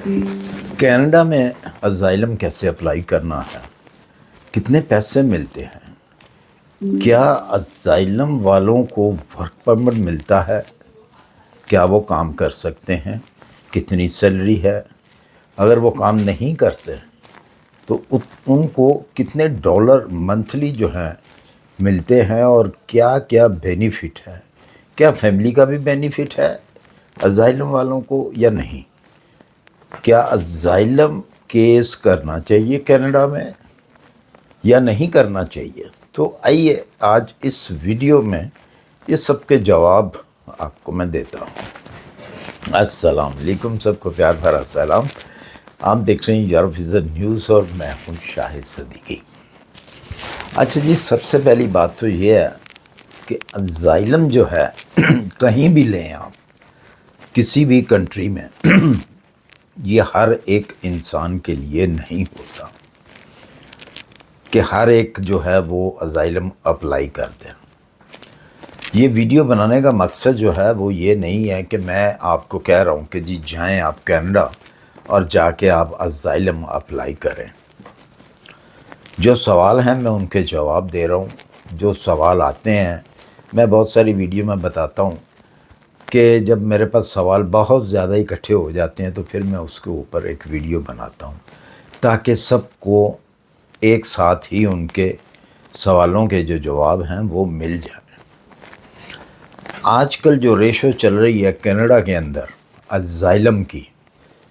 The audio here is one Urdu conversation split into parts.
کینیڈا میں اسائلم کیسے اپلائی کرنا ہے، کتنے پیسے ملتے ہیں، کیا اسائلم والوں کو ورک پرمٹ ملتا ہے، کیا وہ کام کر سکتے ہیں، کتنی سیلری ہے، اگر وہ کام نہیں کرتے تو ان کو کتنے ڈالر منتھلی جو ہیں ملتے ہیں، اور کیا کیا بینیفٹ ہے، کیا فیملی کا بھی بینیفٹ ہے اسائلم والوں کو یا نہیں، کیا اسائلم کیس کرنا چاہیے کینیڈا میں یا نہیں کرنا چاہیے۔ تو آئیے آج اس ویڈیو میں یہ سب کے جواب آپ کو میں دیتا ہوں۔ السلام علیکم، سب کو پیار بھرا سلام۔ آپ دیکھ رہے ہیں یورپ ویژن نیوز اور میں ہوں شاہد صدیقی۔ اچھا جی، سب سے پہلی بات تو یہ ہے کہ اسائلم جو ہے کہیں بھی لیں آپ، کسی بھی کنٹری میں، یہ ہر ایک انسان کے لیے نہیں ہوتا کہ ہر ایک جو ہے وہ اسائلم اپلائی کر دیں۔ یہ ویڈیو بنانے کا مقصد جو ہے وہ یہ نہیں ہے کہ میں آپ کو کہہ رہا ہوں کہ جی جائیں آپ کینیڈا اور جا کے آپ اسائلم اپلائی کریں۔ جو سوال ہیں میں ان کے جواب دے رہا ہوں۔ جو سوال آتے ہیں، میں بہت ساری ویڈیو میں بتاتا ہوں کہ جب میرے پاس سوال بہت زیادہ اکٹھے ہو جاتے ہیں تو پھر میں اس کے اوپر ایک ویڈیو بناتا ہوں تاکہ سب کو ایک ساتھ ہی ان کے سوالوں کے جو جواب ہیں وہ مل جائیں۔ آج کل جو ریشو چل رہی ہے کینیڈا کے اندر اسائلم کی،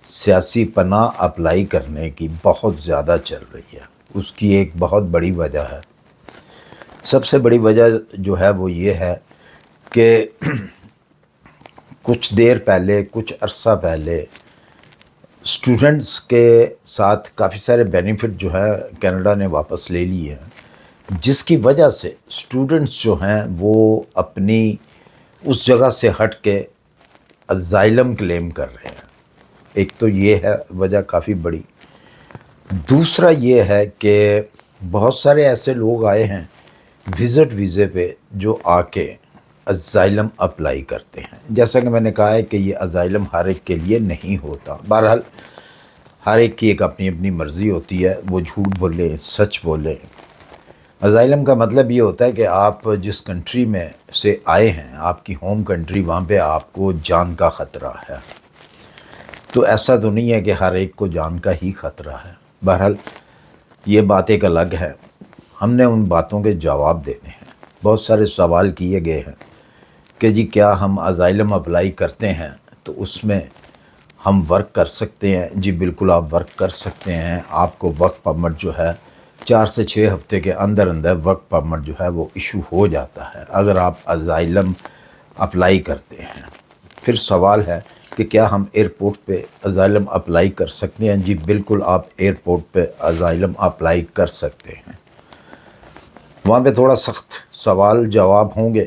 سیاسی پناہ اپلائی کرنے کی، بہت زیادہ چل رہی ہے۔ اس کی ایک بہت بڑی وجہ ہے، سب سے بڑی وجہ جو ہے وہ یہ ہے کہ کچھ دیر پہلے، کچھ عرصہ پہلے اسٹوڈنٹس کے ساتھ کافی سارے بینیفٹ جو ہے کینیڈا نے واپس لے لی ہے، جس کی وجہ سے اسٹوڈنٹس جو ہیں وہ اپنی اس جگہ سے ہٹ کے اسائلم کلیم کر رہے ہیں۔ ایک تو یہ ہے وجہ کافی بڑی۔ دوسرا یہ ہے کہ بہت سارے ایسے لوگ آئے ہیں وزٹ ویزے پہ جو آ کے اسائلم اپلائی کرتے ہیں۔ جیسا کہ میں نے کہا ہے کہ یہ اسائلم ہر ایک کے لیے نہیں ہوتا۔ بہرحال ہر ایک کی ایک اپنی اپنی مرضی ہوتی ہے، وہ جھوٹ بولے سچ بولے۔ اسائلم کا مطلب یہ ہوتا ہے کہ آپ جس کنٹری میں سے آئے ہیں، آپ کی ہوم کنٹری، وہاں پہ آپ کو جان کا خطرہ ہے۔ تو ایسا تو نہیں ہے کہ ہر ایک کو جان کا ہی خطرہ ہے۔ بہرحال یہ بات ایک الگ ہے، ہم نے ان باتوں کے جواب دینے ہیں۔ بہت سارے سوال کیے گئے ہیں کہ جی کیا ہم اسائلم اپلائی کرتے ہیں تو اس میں ہم ورک کر سکتے ہیں؟ جی بالکل آپ ورک کر سکتے ہیں۔ آپ کو ورک پرمٹ جو ہے 4 سے 6 ہفتے کے اندر اندر ورک پرمٹ جو ہے وہ ایشو ہو جاتا ہے اگر آپ اسائلم اپلائی کرتے ہیں۔ پھر سوال ہے کہ کیا ہم ایئرپورٹ پہ اسائلم اپلائی کر سکتے ہیں؟ جی بالکل آپ ایئرپورٹ پہ اسائلم اپلائی کر سکتے ہیں۔ وہاں پہ تھوڑا سخت سوال جواب ہوں گے،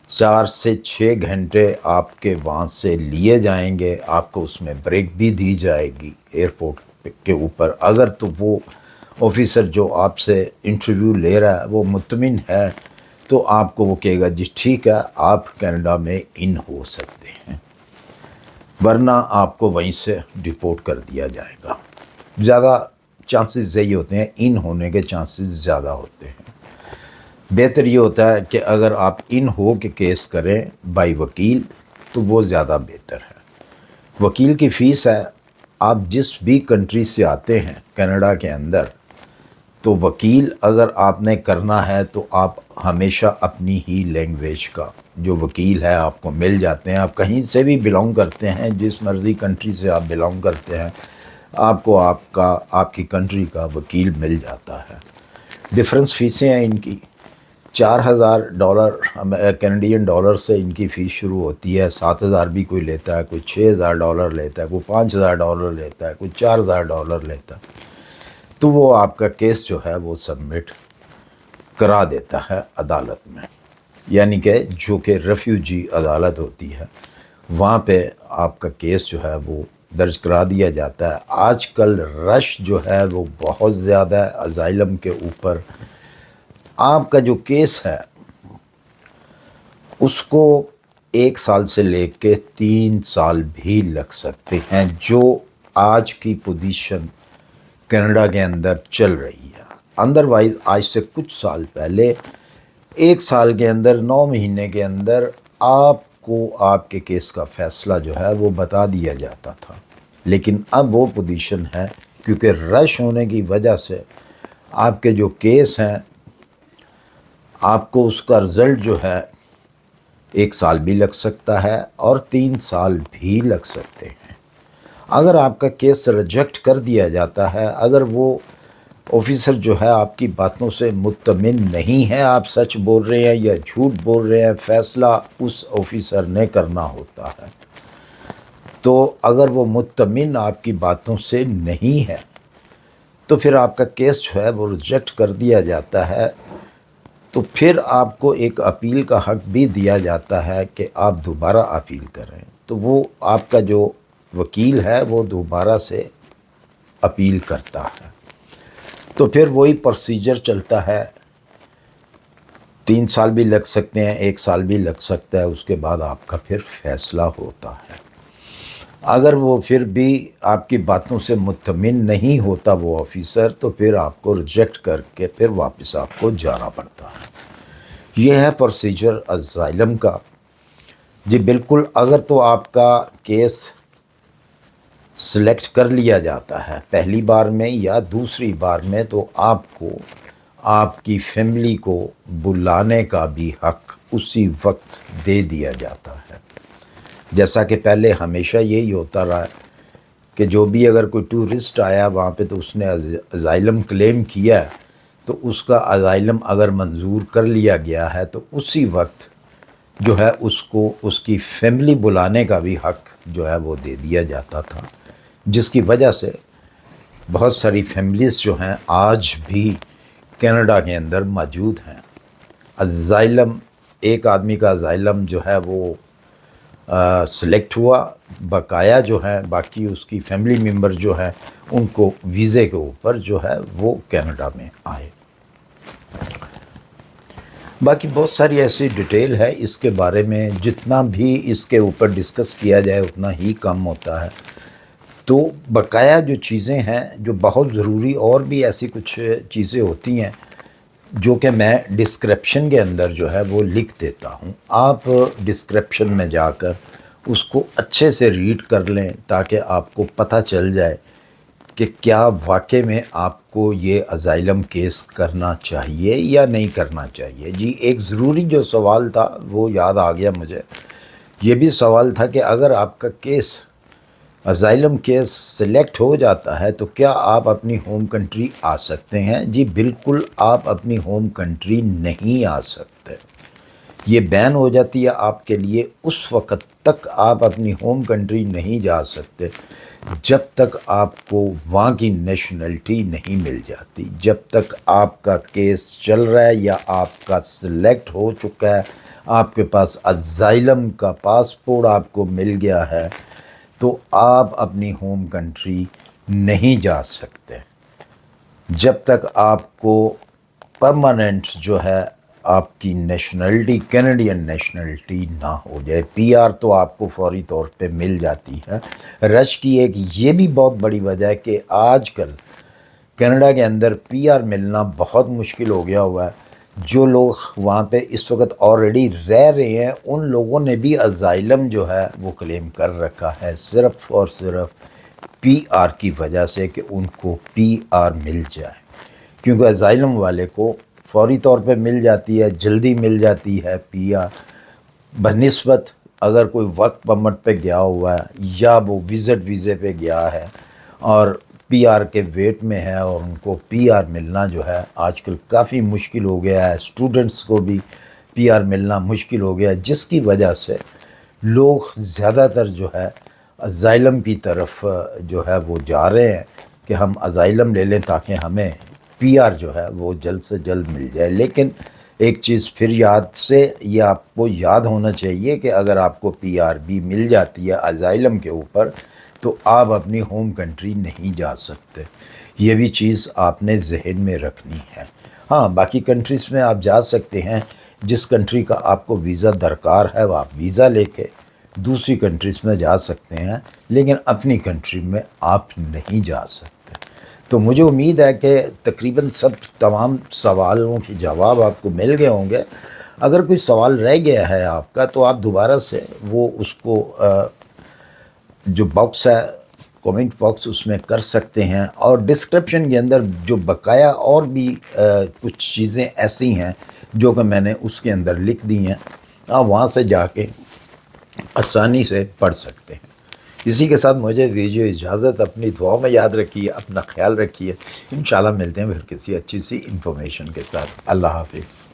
4 سے 6 گھنٹے آپ کے وہاں سے لیے جائیں گے، آپ کو اس میں بریک بھی دی جائے گی ایئرپورٹ کے اوپر۔ اگر تو وہ آفیسر جو آپ سے انٹرویو لے رہا ہے وہ مطمئن ہے تو آپ کو وہ کہے گا جی ٹھیک ہے آپ کینیڈا میں ان ہو سکتے ہیں، ورنہ آپ کو وہیں سے ڈپورٹ کر دیا جائے گا۔ زیادہ چانسز یہی ہوتے ہیں، ان ہونے کے چانسز زیادہ ہوتے ہیں۔ بہتر یہ ہوتا ہے کہ اگر آپ ان ہو کے کیس کریں بائی وکیل تو وہ زیادہ بہتر ہے۔ وکیل کی فیس ہے، آپ جس بھی کنٹری سے آتے ہیں کینیڈا کے اندر، تو وکیل اگر آپ نے کرنا ہے تو آپ ہمیشہ اپنی ہی لینگویج کا جو وکیل ہے آپ کو مل جاتے ہیں۔ آپ کہیں سے بھی بلانگ کرتے ہیں، جس مرضی کنٹری سے آپ بلانگ کرتے ہیں، آپ کو آپ کی کنٹری کا وکیل مل جاتا ہے۔ ڈفرینس فیسیں ہیں ان کی، $4,000 کینیڈین ڈالر سے ان کی فیس شروع ہوتی ہے۔ 7,000 بھی کوئی لیتا ہے، کوئی $6,000 لیتا ہے، کوئی $5,000 لیتا ہے، کوئی $4,000 لیتا ہے۔ تو وہ آپ کا کیس جو ہے وہ سبمٹ کرا دیتا ہے عدالت میں، یعنی کہ جو کہ ریفیوجی عدالت ہوتی ہے، وہاں پہ آپ کا کیس جو ہے وہ درج کرا دیا جاتا ہے۔ آج کل رش جو ہے وہ بہت زیادہ ہے اسائلم کے اوپر۔ آپ کا جو کیس ہے اس کو 1 سال سے لے کے 3 سال بھی لگ سکتے ہیں، جو آج کی پوزیشن کینیڈا کے اندر چل رہی ہے۔ ادروائز آج سے کچھ سال پہلے 1 سال کے اندر 9 مہینے کے اندر آپ کو آپ کے کیس کا فیصلہ جو ہے وہ بتا دیا جاتا تھا، لیکن اب وہ پوزیشن ہے کیونکہ رش ہونے کی وجہ سے آپ کے جو کیس ہیں آپ کو اس کا رزلٹ جو ہے 1 سال بھی لگ سکتا ہے اور 3 سال بھی لگ سکتے ہیں۔ اگر آپ کا کیس ریجیکٹ کر دیا جاتا ہے، اگر وہ آفیسر جو ہے آپ کی باتوں سے مطمئن نہیں ہے، آپ سچ بول رہے ہیں یا جھوٹ بول رہے ہیں، فیصلہ اس آفیسر نے کرنا ہوتا ہے، تو اگر وہ مطمئن آپ کی باتوں سے نہیں ہے تو پھر آپ کا کیس جو ہے وہ ریجیکٹ کر دیا جاتا ہے، تو پھر آپ کو ایک اپیل کا حق بھی دیا جاتا ہے کہ آپ دوبارہ اپیل کریں، تو وہ آپ کا جو وکیل ہے وہ دوبارہ سے اپیل کرتا ہے، تو پھر وہی پروسیجر چلتا ہے۔ 3 سال بھی لگ سکتے ہیں، 1 سال بھی لگ سکتا ہے، اس کے بعد آپ کا پھر فیصلہ ہوتا ہے۔ اگر وہ پھر بھی آپ کی باتوں سے مطمئن نہیں ہوتا وہ آفیسر، تو پھر آپ کو ریجیکٹ کر کے پھر واپس آپ کو جانا پڑتا ہے۔ یہ ہے پروسیجر اسائلم کا۔ جی بالکل، اگر تو آپ کا کیس سلیکٹ کر لیا جاتا ہے پہلی بار میں یا دوسری بار میں، تو آپ کو آپ کی فیملی کو بلانے کا بھی حق اسی وقت دے دیا جاتا ہے، جیسا کہ پہلے ہمیشہ یہی ہوتا رہا کہ جو بھی اگر کوئی ٹورسٹ آیا وہاں پہ تو اس نے اسائلم کلیم کیا ہے، تو اس کا اسائلم اگر منظور کر لیا گیا ہے تو اسی وقت جو ہے اس کو اس کی فیملی بلانے کا بھی حق جو ہے وہ دے دیا جاتا تھا، جس کی وجہ سے بہت ساری فیملیز جو ہیں آج بھی کینیڈا کے اندر موجود ہیں۔ اسائلم، ایک آدمی کا اسائلم جو ہے وہ سلیکٹ ہوا، بقایا جو ہے باقی اس کی فیملی ممبر جو ہے ان کو ویزے کے اوپر جو ہے وہ کینیڈا میں آئے۔ باقی بہت ساری ایسی ڈیٹیل ہے اس کے بارے میں، جتنا بھی اس کے اوپر ڈسکس کیا جائے اتنا ہی کم ہوتا ہے۔ تو بقایا جو چیزیں ہیں جو بہت ضروری، اور بھی ایسی کچھ چیزیں ہوتی ہیں جو کہ میں ڈسکرپشن کے اندر جو ہے وہ لکھ دیتا ہوں، آپ ڈسکرپشن میں جا کر اس کو اچھے سے ریڈ کر لیں تاکہ آپ کو پتہ چل جائے کہ کیا واقعے میں آپ کو یہ اسائلم کیس کرنا چاہیے یا نہیں کرنا چاہیے۔ جی ایک ضروری جو سوال تھا وہ یاد آ گیا مجھے، یہ بھی سوال تھا کہ اگر آپ کا کیس اسائلم کیس سلیکٹ ہو جاتا ہے تو کیا آپ اپنی ہوم کنٹری آ سکتے ہیں؟ جی بالکل، آپ اپنی ہوم کنٹری نہیں آ سکتے، یہ بین ہو جاتی ہے آپ کے لیے۔ اس وقت تک آپ اپنی ہوم کنٹری نہیں جا سکتے جب تک آپ کو وہاں کی نیشنلٹی نہیں مل جاتی، جب تک آپ کا کیس چل رہا ہے یا آپ کا سلیکٹ ہو چکا ہے، آپ کے پاس اسائلم کا پاسپورٹ آپ کو مل گیا ہے، تو آپ اپنی ہوم کنٹری نہیں جا سکتے جب تک آپ کو پرماننٹ جو ہے آپ کی نیشنلٹی کینیڈین نیشنلٹی نہ ہو جائے۔ پی آر تو آپ کو فوری طور پہ مل جاتی ہے۔ رش کی ایک یہ بھی بہت بڑی وجہ ہے کہ آج کل کینیڈا کے اندر پی آر ملنا بہت مشکل ہو گیا ہوا ہے۔ جو لوگ وہاں پہ اس وقت آلریڈی رہ رہے ہیں ان لوگوں نے بھی اسائلم جو ہے وہ کلیم کر رکھا ہے، صرف اور صرف پی آر کی وجہ سے کہ ان کو پی آر مل جائے، کیونکہ اسائلم والے کو فوری طور پہ مل جاتی ہے، جلدی مل جاتی ہے پی آر، بنسبت اگر کوئی ورک پرمٹ پہ گیا ہوا ہے یا وہ وزٹ ویزے پہ گیا ہے اور پی آر کے ویٹ میں ہے اور ان کو پی آر ملنا جو ہے آج کل کافی مشکل ہو گیا ہے۔ اسٹوڈنٹس کو بھی پی آر ملنا مشکل ہو گیا ہے، جس کی وجہ سے لوگ زیادہ تر جو ہے اسائلم کی طرف جو ہے وہ جا رہے ہیں کہ ہم اسائلم لے لیں تاکہ ہمیں پی آر جو ہے وہ جلد سے جلد مل جائے۔ لیکن ایک چیز پھر یاد سے یہ آپ کو یاد ہونا چاہیے کہ اگر آپ کو پی آر بھی مل جاتی ہے اسائلم کے اوپر تو آپ اپنی ہوم کنٹری نہیں جا سکتے، یہ بھی چیز آپ نے ذہن میں رکھنی ہے۔ ہاں باقی کنٹریز میں آپ جا سکتے ہیں، جس کنٹری کا آپ کو ویزا درکار ہے وہ آپ ویزا لے کے دوسری کنٹریز میں جا سکتے ہیں، لیکن اپنی کنٹری میں آپ نہیں جا سکتے۔ تو مجھے امید ہے کہ تقریباً تمام سوالوں کے جواب آپ کو مل گئے ہوں گے۔ اگر کوئی سوال رہ گیا ہے آپ کا تو آپ دوبارہ سے وہ اس کو جو باکس ہے کومنٹ باکس اس میں کر سکتے ہیں، اور ڈسکرپشن کے اندر جو بقایا اور بھی کچھ چیزیں ایسی ہیں جو کہ میں نے اس کے اندر لکھ دی ہیں، آپ وہاں سے جا کے آسانی سے پڑھ سکتے ہیں۔ اسی کے ساتھ مجھے دیجیے اجازت، اپنی دعاؤں میں یاد رکھیے، اپنا خیال رکھیے، انشاءاللہ ملتے ہیں پھر کسی اچھی سی انفارمیشن کے ساتھ۔ اللہ حافظ۔